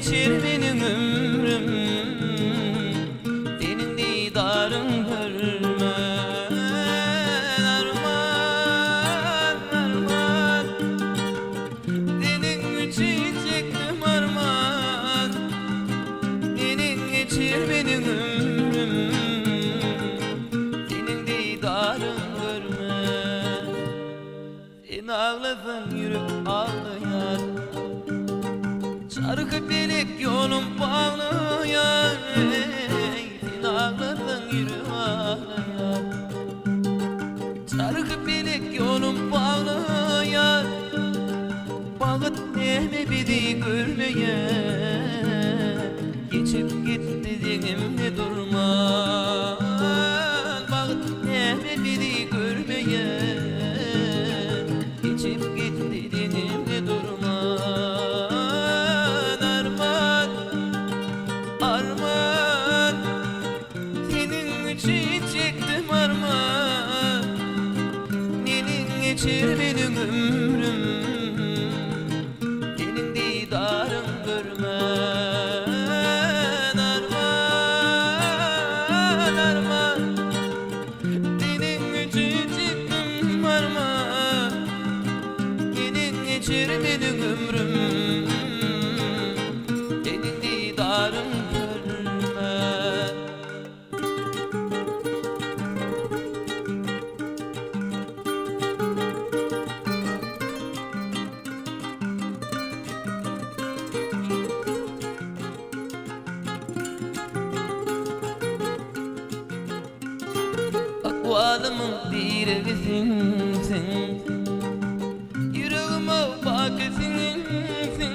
geçir benim ömrüm, senin didarın görmez. Arman, arman, senin için çektim arman, senin geçir benim ömrüm, senin didarın görmez. Sen ağlasan yürek ağlayar, çarkı felek yolum bağlayan, sen ağlasan yürek ağlayar. Çarkı felek yolum bağlayan, bağıt nehme beni görmeye, geçip gitti denimde durmaz. Bağıt nehme beni görmeye, geçip gitti denimde durmaz. Arman, senin için çektim arman, senin geçir benim ömrüm, senin didarın görmez. Arman, arman, senin için çektim arman, senin geçir benim ömrüm, senin didarın görmez. Akvalımın direlisin sen, yüreğime bak sensin.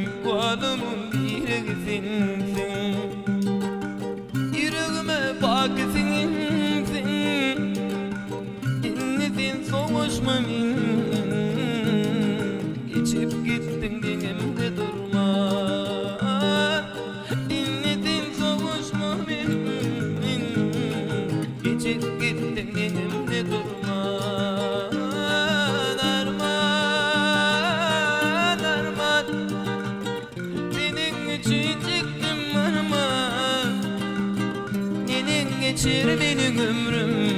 Akvalımın direlisin sen, yüreğime bak sensin. Dinledin soğuşma min, geçip gittin denimde durma. Dinledin soğuşma min, geçip gittin denimde durma. Arman, arman, senin için çıktım arman, senin geçir benim ömrüm,